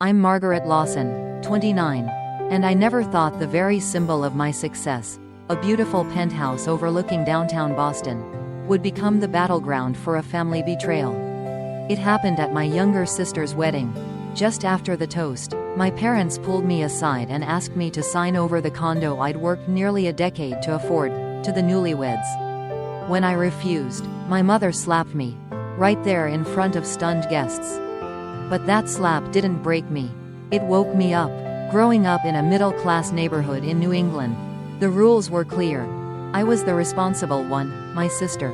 I'm Margaret Lawson, 29, and I never thought the very symbol of my success, a beautiful penthouse overlooking downtown Boston, would become the battleground for a family betrayal. It happened at my younger sister's wedding. Just after the toast, my parents pulled me aside and asked me to sign over the condo I'd worked nearly a decade to afford, to the newlyweds. When I refused, my mother slapped me, right there in front of stunned guests. But that slap didn't break me. It woke me up. Growing up in a middle-class neighborhood in New England, the rules were clear. I was the responsible one, my sister,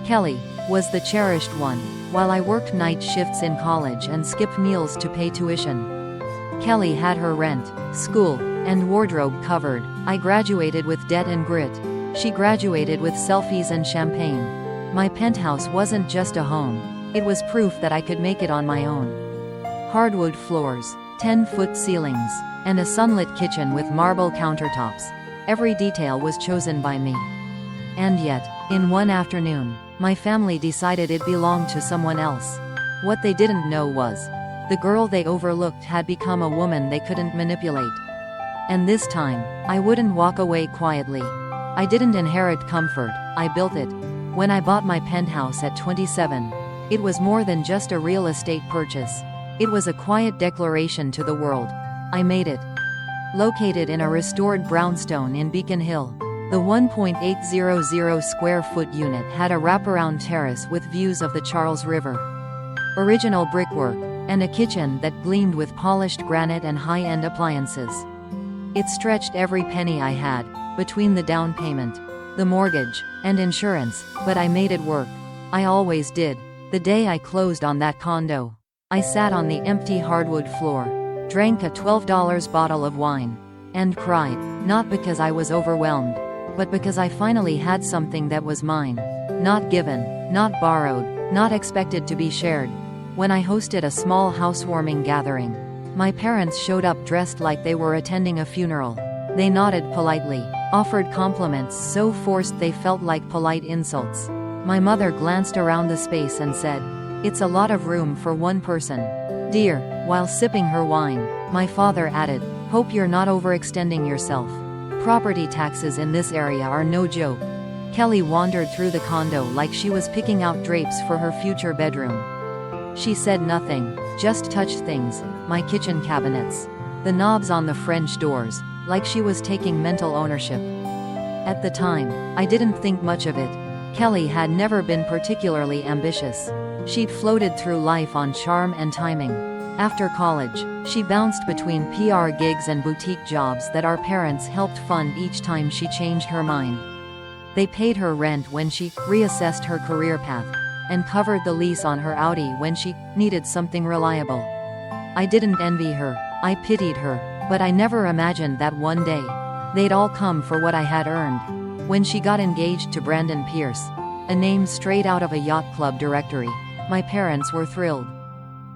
Kelly, was the cherished one, while I worked night shifts in college and skipped meals to pay tuition. Kelly had her rent, school, and wardrobe covered. I graduated with debt and grit. She graduated with selfies and champagne. My penthouse wasn't just a home, it was proof that I could make it on my own. Hardwood floors, 10-foot ceilings, and a sunlit kitchen with marble countertops. Every detail was chosen by me. And yet, in one afternoon, my family decided it belonged to someone else. What they didn't know was, the girl they overlooked had become a woman they couldn't manipulate. And this time, I wouldn't walk away quietly. I didn't inherit comfort, I built it. When I bought my penthouse at 27, it was more than just a real estate purchase. It was a quiet declaration to the world. I made it. Located in a restored brownstone in Beacon Hill, the 1.800 square foot unit had a wraparound terrace with views of the Charles River, original brickwork, and a kitchen that gleamed with polished granite and high-end appliances. It stretched every penny I had, between the down payment, the mortgage, and insurance, but I made it work. I always did. The day I closed on that condo, I sat on the empty hardwood floor, drank a $12 bottle of wine, and cried, not because I was overwhelmed, but because I finally had something that was mine. Not given, not borrowed, not expected to be shared. When I hosted a small housewarming gathering, my parents showed up dressed like they were attending a funeral. They nodded politely, offered compliments so forced they felt like polite insults. My mother glanced around the space and said, "It's a lot of room for one person, dear," while sipping her wine. My father added, "Hope you're not overextending yourself. Property taxes in this area are no joke." Kelly wandered through the condo like she was picking out drapes for her future bedroom. She said nothing, just touched things, my kitchen cabinets, the knobs on the French doors, like she was taking mental ownership. At the time, I didn't think much of it. Kelly had never been particularly ambitious. She'd floated through life on charm and timing. After college, she bounced between PR gigs and boutique jobs that our parents helped fund each time she changed her mind. They paid her rent when she reassessed her career path, and covered the lease on her Audi when she needed something reliable. I didn't envy her, I pitied her, but I never imagined that one day, they'd all come for what I had earned. When she got engaged to Brandon Pierce, a name straight out of a yacht club directory, my parents were thrilled.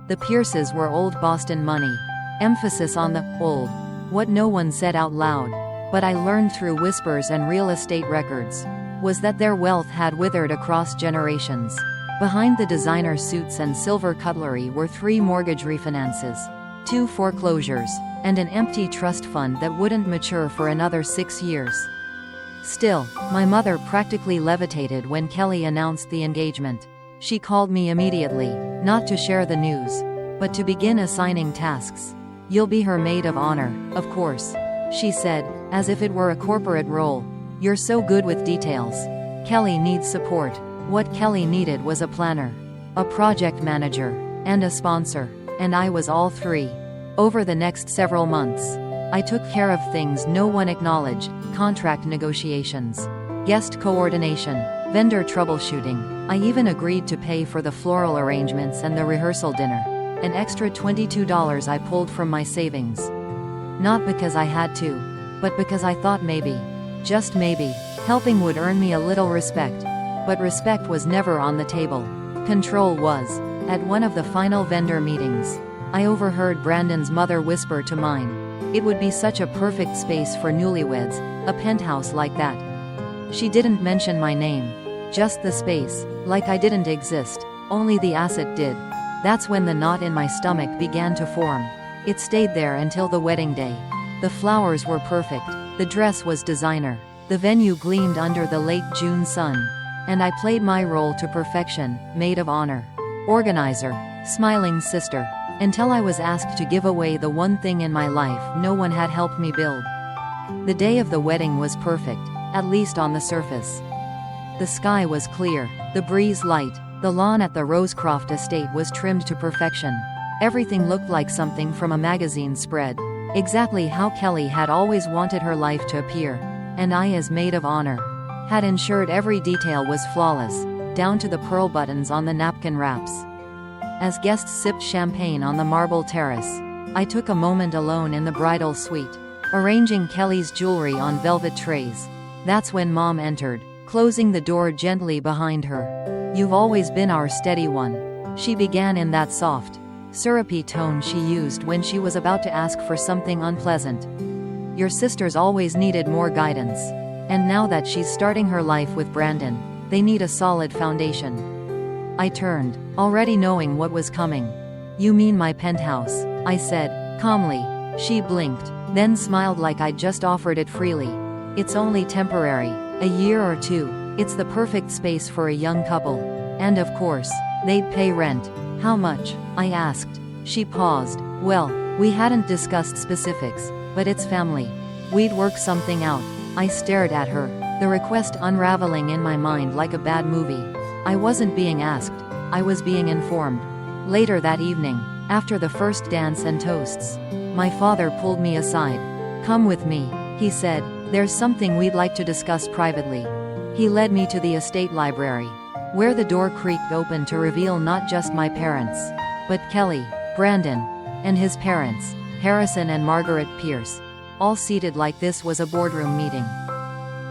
The Pierces were old Boston money. Emphasis on the old. What no one said out loud, but I learned through whispers and real estate records, was that their wealth had withered across generations. Behind the designer suits and silver cutlery were 3 mortgage refinances, 2 foreclosures, and an empty trust fund that wouldn't mature for another 6 years. Still, my mother practically levitated when Kelly announced the engagement. She called me immediately, not to share the news, but to begin assigning tasks. "You'll be her maid of honor, of course," she said, as if it were a corporate role. "You're so good with details. Kelly needs support." What Kelly needed was a planner, a project manager, and a sponsor, and I was all 3. Over the next several months, I took care of things no one acknowledged: contract negotiations, guest coordination, vendor troubleshooting. I even agreed to pay for the floral arrangements and the rehearsal dinner, an extra $22 I pulled from my savings. Not because I had to, but because I thought maybe, just maybe, helping would earn me a little respect. But respect was never on the table. Control was. At one of the final vendor meetings, I overheard Brandon's mother whisper to mine, "It would be such a perfect space for newlyweds, a penthouse like that." She didn't mention my name, just the space, like I didn't exist, only the asset did. That's when the knot in my stomach began to form. It stayed there until the wedding day. The flowers were perfect. The dress was designer. The venue gleamed under the late June sun. And I played my role to perfection, maid of honor, organizer, smiling sister, until I was asked to give away the one thing in my life no one had helped me build. The day of the wedding was perfect, at least on the surface. The sky was clear, the breeze light, the lawn at the Rosecroft estate was trimmed to perfection. Everything looked like something from a magazine spread, exactly how Kelly had always wanted her life to appear, and I, as maid of honor, had ensured every detail was flawless, down to the pearl buttons on the napkin wraps. As guests sipped champagne on the marble terrace, I took a moment alone in the bridal suite, arranging Kelly's jewelry on velvet trays. That's when Mom entered, closing the door gently behind her. "You've always been our steady one," she began in that soft, syrupy tone she used when she was about to ask for something unpleasant. "Your sisters always needed more guidance. And now that she's starting her life with Brandon, they need a solid foundation." I turned, already knowing what was coming. "You mean my penthouse?" I said, calmly. She blinked, then smiled like I'd just offered it freely. "It's only temporary, a year or two. It's the perfect space for a young couple. And of course, they'd pay rent." "How much?" I asked. She paused. "Well, we hadn't discussed specifics, but it's family. We'd work something out." I stared at her, the request unraveling in my mind like a bad movie. I wasn't being asked, I was being informed. Later that evening, after the first dance and toasts, my father pulled me aside. "Come with me," he said. "There's something we'd like to discuss privately." He led me to the estate library, where the door creaked open to reveal not just my parents, but Kelly, Brandon, and his parents, Harrison and Margaret Pierce, all seated like this was a boardroom meeting.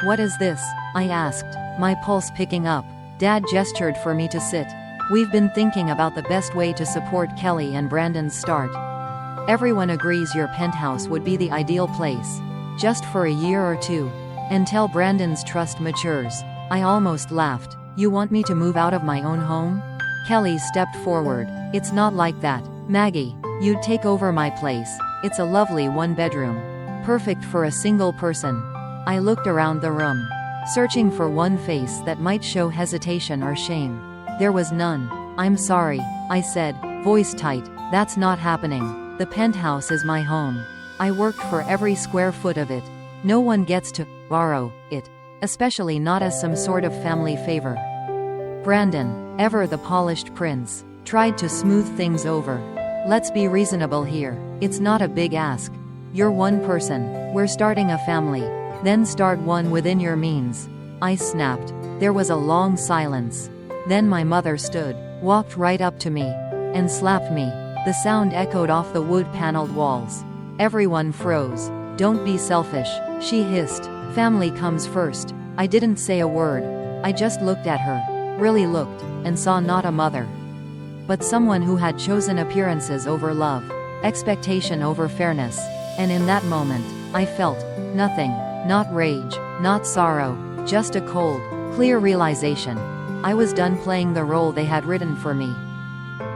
"What is this?" I asked, my pulse picking up. Dad gestured for me to sit. "We've been thinking about the best way to support Kelly and Brandon's start. Everyone agrees your penthouse would be the ideal place, just for a year or two, until Brandon's trust matures." I almost laughed. "You want me to move out of my own home?" Kelly stepped forward. "It's not like that, Maggie. You'd take over my place. It's a lovely one-bedroom. Perfect for a single person." I looked around the room, searching for one face that might show hesitation or shame. There was none. "I'm sorry," I said, voice tight. "That's not happening. The penthouse is my home. I worked for every square foot of it. No one gets to borrow it, especially not as some sort of family favor." Brandon, ever the polished prince, tried to smooth things over. "Let's be reasonable here. It's not a big ask. You're one person. We're starting a family. Then start one within your means." I snapped. There was a long silence. Then my mother stood, walked right up to me, and slapped me. The sound echoed off the wood-paneled walls. Everyone froze. "Don't be selfish," she hissed. "Family comes first." I didn't say a word. I just looked at her, really looked, and saw not a mother, but someone who had chosen appearances over love, expectation over fairness. And in that moment, I felt nothing. Not rage, not sorrow, just a cold, clear realization. I was done playing the role they had written for me.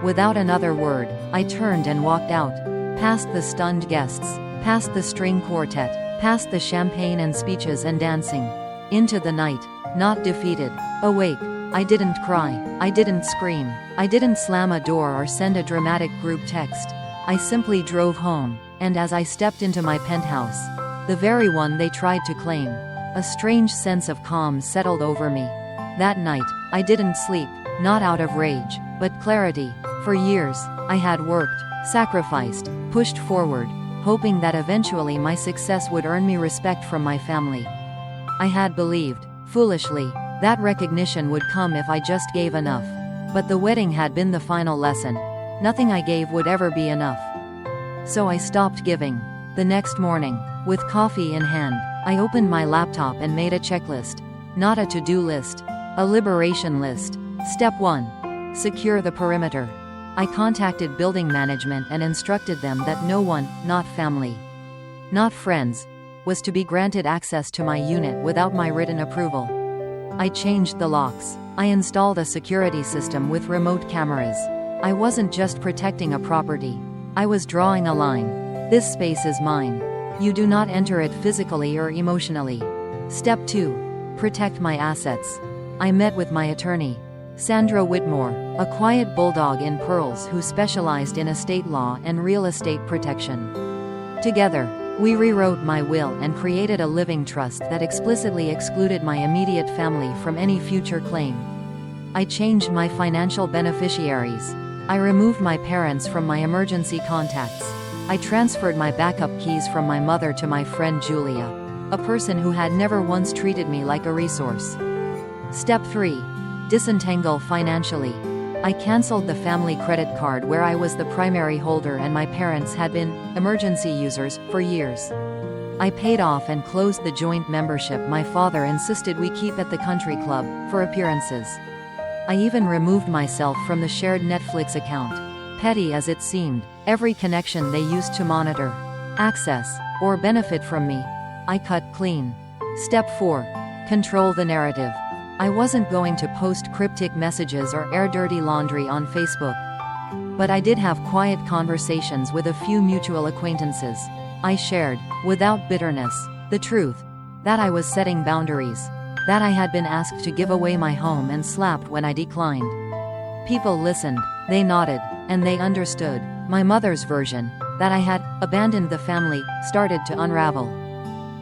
Without another word, I turned and walked out, past the stunned guests, past the string quartet, past the champagne and speeches and dancing, into the night, not defeated, awake. I didn't cry, I didn't scream, I didn't slam a door or send a dramatic group text. I simply drove home, and as I stepped into my penthouse, the very one they tried to claim, a strange sense of calm settled over me. That night, I didn't sleep, not out of rage, but clarity. For years, I had worked, sacrificed, pushed forward, hoping that eventually my success would earn me respect from my family. I had believed, foolishly, that recognition would come if I just gave enough. But the wedding had been the final lesson. Nothing I gave would ever be enough. So I stopped giving. The next morning, with coffee in hand, I opened my laptop and made a checklist. Not a to-do list, a liberation list. Step 1. Secure the perimeter. I contacted building management and instructed them that no one, not family, not friends, was to be granted access to my unit without my written approval. I changed the locks. I installed a security system with remote cameras. I wasn't just protecting a property. I was drawing a line. This space is mine. You do not enter it physically or emotionally. Step 2. Protect my assets. I met with my attorney, Sandra Whitmore, a quiet bulldog in pearls who specialized in estate law and real estate protection. Together, we rewrote my will and created a living trust that explicitly excluded my immediate family from any future claim. I changed my financial beneficiaries. I removed my parents from my emergency contacts. I transferred my backup keys from my mother to my friend Julia, a person who had never once treated me like a resource. Step 3. Disentangle financially. I canceled the family credit card where I was the primary holder and my parents had been emergency users for years. I paid off and closed the joint membership my father insisted we keep at the country club for appearances. I even removed myself from the shared Netflix account. Petty as it seemed, every connection they used to monitor, access, or benefit from me, I cut clean. Step 4. Control the narrative. I wasn't going to post cryptic messages or air dirty laundry on Facebook. But I did have quiet conversations with a few mutual acquaintances. I shared, without bitterness, the truth, that I was setting boundaries, that I had been asked to give away my home and slapped when I declined. People listened, they nodded, and they understood. My mother's version, that I had abandoned the family, started to unravel.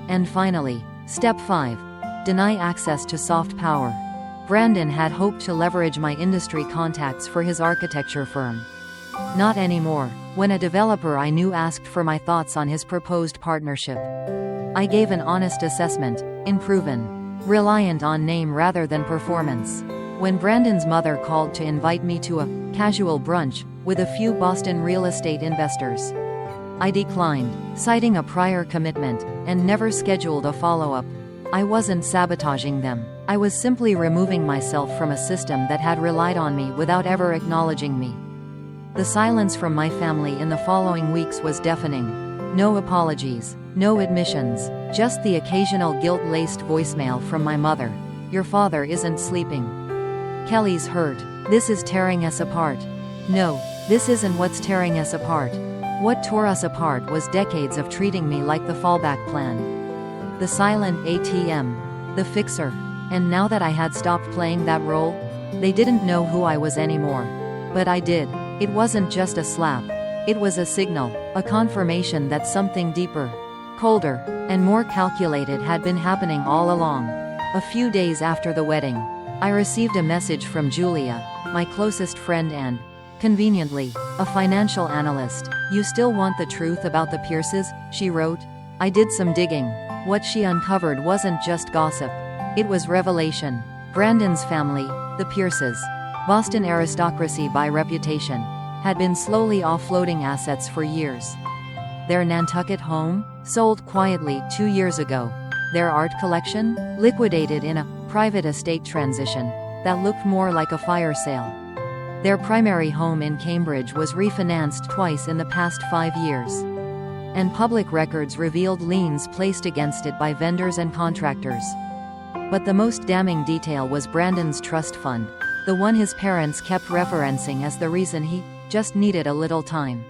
And finally, step 5. Deny access to soft power. Brandon had hoped to leverage my industry contacts for his architecture firm. Not anymore. When a developer I knew asked for my thoughts on his proposed partnership, I gave an honest assessment, unproven, reliant on name rather than performance. When Brandon's mother called to invite me to a casual brunch with a few Boston real estate investors, I declined, citing a prior commitment, and never scheduled a follow-up. I wasn't sabotaging them. I was simply removing myself from a system that had relied on me without ever acknowledging me. The silence from my family in the following weeks was deafening. No apologies, no admissions, just the occasional guilt-laced voicemail from my mother. Your father isn't sleeping. Kelly's hurt. This is tearing us apart. No, this isn't what's tearing us apart. What tore us apart was decades of treating me like the fallback plan. The silent ATM, the fixer. And now that I had stopped playing that role, they didn't know who I was anymore. But I did. It wasn't just a slap. It was a signal, a confirmation that something deeper, colder, and more calculated had been happening all along. A few days after the wedding, I received a message from Julia, my closest friend and, conveniently, a financial analyst. You still want the truth about the Pierces? She wrote. I did some digging. What she uncovered wasn't just gossip. It was revelation. Brandon's family, the Pierces, Boston aristocracy by reputation, had been slowly offloading assets for years. Their Nantucket home, sold quietly 2 years ago. Their art collection, liquidated in a private estate transition that looked more like a fire sale. Their primary home in Cambridge was refinanced twice in the past 5 years. And public records revealed liens placed against it by vendors and contractors. But the most damning detail was Brandon's trust fund, the one his parents kept referencing as the reason he just needed a little time.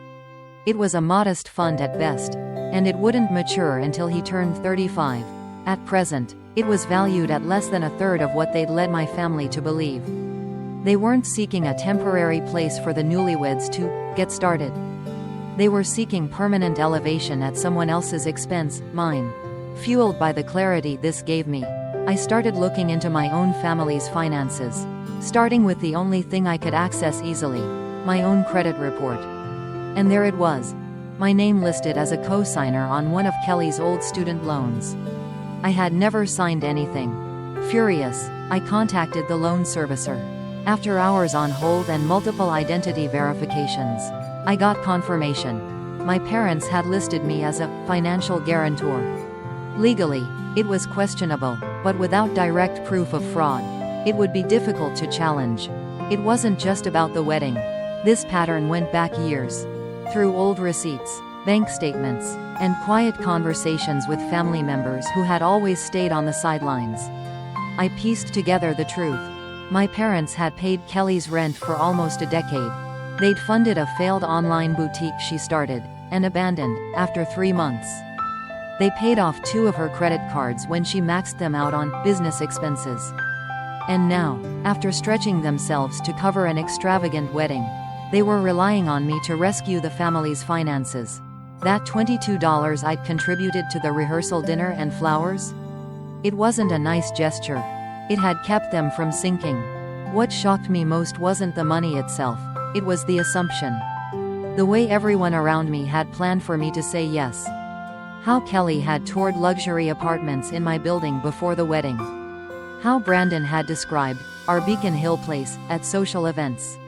It was a modest fund at best, and it wouldn't mature until he turned 35. At present, it was valued at less than a third of what they'd led my family to believe. They weren't seeking a temporary place for the newlyweds to get started. They were seeking permanent elevation at someone else's expense, mine. Fueled by the clarity this gave me, I started looking into my own family's finances, starting with the only thing I could access easily, my own credit report. And there it was, my name listed as a co-signer on one of Kelly's old student loans. I had never signed anything. Furious, I contacted the loan servicer. After hours on hold and multiple identity verifications, I got confirmation. My parents had listed me as a financial guarantor. Legally, it was questionable, but without direct proof of fraud, it would be difficult to challenge. It wasn't just about the wedding. This pattern went back years. Through old receipts, bank statements, and quiet conversations with family members who had always stayed on the sidelines, I pieced together the truth. My parents had paid Kelly's rent for almost a decade. They'd funded a failed online boutique she started, and abandoned, after 3 months. They paid off 2 of her credit cards when she maxed them out on business expenses. And now, after stretching themselves to cover an extravagant wedding, they were relying on me to rescue the family's finances. That $22 I'd contributed to the rehearsal dinner and flowers? It wasn't a nice gesture. It had kept them from sinking. What shocked me most wasn't the money itself, it was the assumption. The way everyone around me had planned for me to say yes. How Kelly had toured luxury apartments in my building before the wedding. How Brandon had described our Beacon Hill place at social events,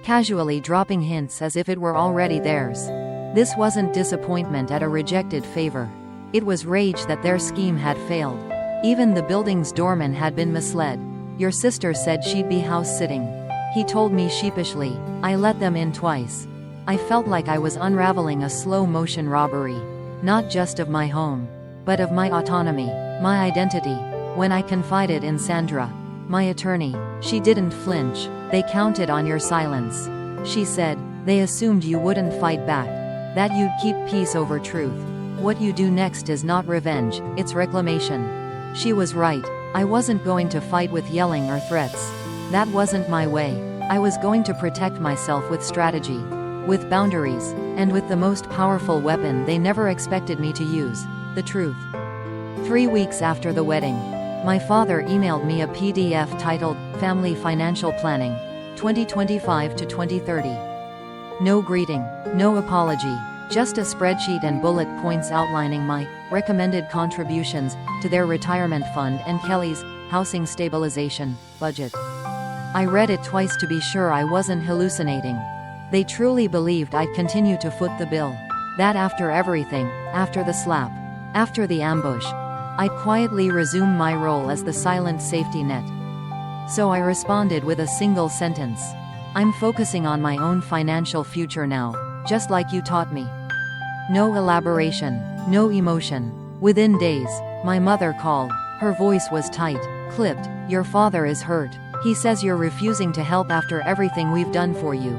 casually dropping hints as if it were already theirs. This wasn't disappointment at a rejected favor. It was rage that their scheme had failed. Even the building's doorman had been misled. "Your sister said she'd be house-sitting," he told me sheepishly. I let them in twice. I felt like I was unraveling a slow-motion robbery, not just of my home, but of my autonomy, my identity. When I confided in Sandra, my attorney, she didn't flinch. "They counted on your silence," she said. "They assumed you wouldn't fight back, that you'd keep peace over truth. What you do next is not revenge, it's reclamation." She was right. I wasn't going to fight with yelling or threats. That wasn't my way. I was going to protect myself with strategy, with boundaries, and with the most powerful weapon they never expected me to use, the truth. 3 weeks after the wedding, my father emailed me a PDF titled Family Financial Planning, 2025 to 2030. No greeting, no apology, just a spreadsheet and bullet points outlining my recommended contributions to their retirement fund and Kelly's housing stabilization budget. I read it twice to be sure I wasn't hallucinating. They truly believed I'd continue to foot the bill. That after everything, after the slap, after the ambush, I'd quietly resume my role as the silent safety net. So I responded with a single sentence. "I'm focusing on my own financial future now, just like you taught me." No elaboration, no emotion. Within days, my mother called. Her voice was tight, clipped. "Your father is hurt. He says you're refusing to help after everything we've done for you."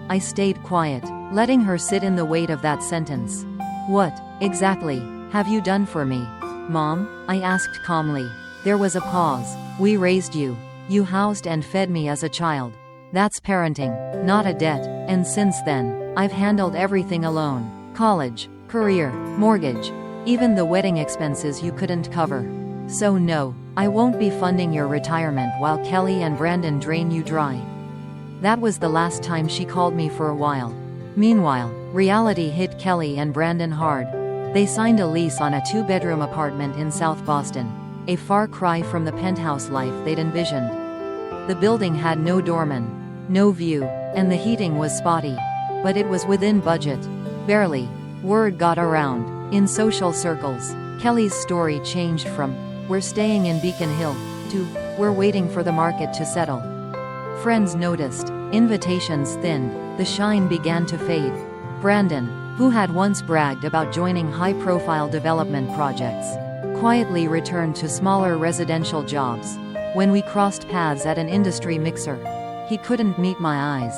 I stayed quiet, letting her sit in the weight of that sentence. "What, exactly, have you done for me, Mom?" I asked calmly. There was a pause. "We raised you. You housed and fed me as a child. That's parenting, not a debt, and since then, I've handled everything alone. College, career, mortgage, even the wedding expenses you couldn't cover. So no, I won't be funding your retirement while Kelly and Brandon drain you dry." That was the last time she called me for a while. Meanwhile, reality hit Kelly and Brandon hard. They signed a lease on a 2-bedroom apartment in South Boston, a far cry from the penthouse life they'd envisioned. The building had no doorman, no view, and the heating was spotty. But it was within budget. Barely. Word got around, in social circles. Kelly's story changed from, "We're staying in Beacon Hill," to, "We're waiting for the market to settle." Friends noticed. Invitations thinned. The shine began to fade. Brandon, who had once bragged about joining high-profile development projects, quietly returned to smaller residential jobs. When we crossed paths at an industry mixer, he couldn't meet my eyes.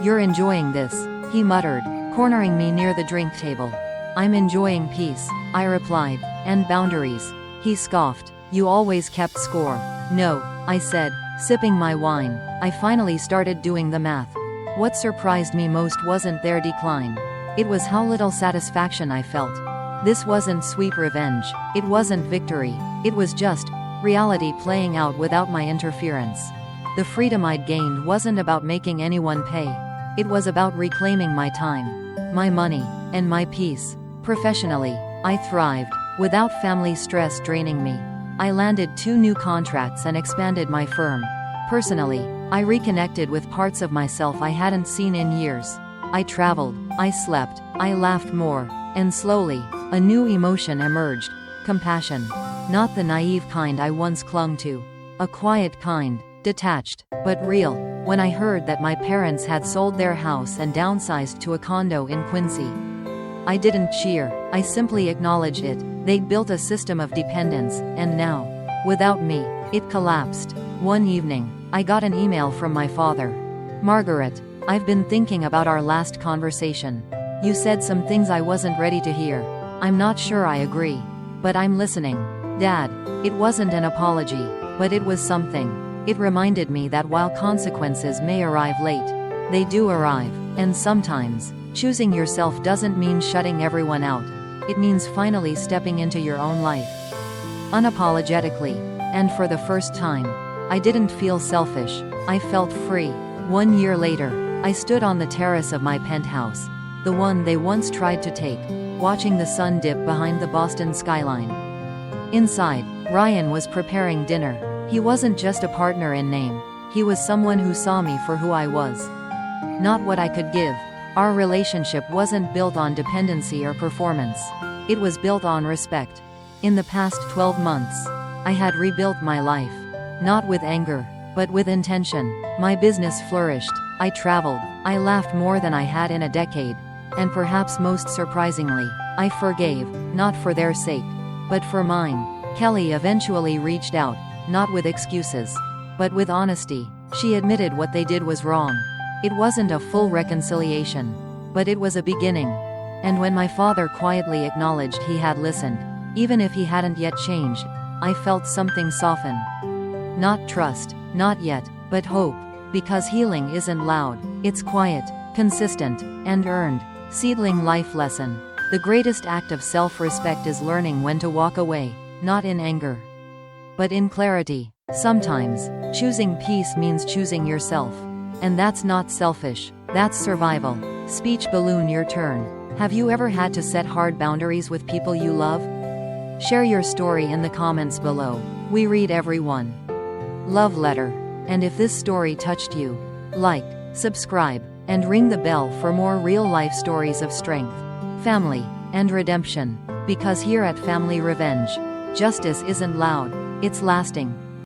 "You're enjoying this," he muttered, cornering me near the drink table. "I'm enjoying peace," I replied, "and boundaries." He scoffed. "You always kept score." "No," I said, sipping my wine. I finally started doing the math. What surprised me most wasn't their decline. It was how little satisfaction I felt. This wasn't sweet revenge. It wasn't victory. It was just reality playing out without my interference. The freedom I'd gained wasn't about making anyone pay. It was about reclaiming my time, my money, and my peace. Professionally, I thrived, without family stress draining me. I landed 2 new contracts and expanded my firm. Personally, I reconnected with parts of myself I hadn't seen in years. I traveled, I slept, I laughed more, and slowly, a new emotion emerged: compassion. Not the naive kind I once clung to. A quiet kind, detached, but real. When I heard that my parents had sold their house and downsized to a condo in Quincy, I didn't cheer, I simply acknowledged it. They'd built a system of dependence, and now, without me, it collapsed. One evening, I got an email from my father. "Margaret, I've been thinking about our last conversation. You said some things I wasn't ready to hear. I'm not sure I agree. But I'm listening. Dad, it wasn't an apology, but it was something. It reminded me that while consequences may arrive late, they do arrive. And sometimes, choosing yourself doesn't mean shutting everyone out. It means finally stepping into your own life. Unapologetically. And for the first time, I didn't feel selfish. I felt free. 1 year later, I stood on the terrace of my penthouse, the one they once tried to take, watching the sun dip behind the Boston skyline. Inside, Ryan was preparing dinner. He wasn't just a partner in name. He was someone who saw me for who I was, not what I could give. Our relationship wasn't built on dependency or performance. It was built on respect. In the past 12 months, I had rebuilt my life. Not with anger, but with intention. My business flourished. I traveled. I laughed more than I had in a decade. And perhaps most surprisingly, I forgave, not for their sake, but for mine. Kelly eventually reached out, not with excuses, but with honesty. She admitted what they did was wrong. It wasn't a full reconciliation, but it was a beginning. And when my father quietly acknowledged he had listened, even if he hadn't yet changed, I felt something soften. Not trust, not yet, but hope. Because healing isn't loud, it's quiet, consistent, and earned. Seedling life lesson. The greatest act of self-respect is learning when to walk away, not in anger, but in clarity. Sometimes, choosing peace means choosing yourself. And that's not selfish, that's survival. Speech balloon, your turn. Have you ever had to set hard boundaries with people you love? Share your story in the comments below. We read every one. Love letter. And if this story touched you, like, subscribe, and ring the bell for more real-life stories of strength, family, and redemption. Because here at Family Revenge, justice isn't loud, it's lasting.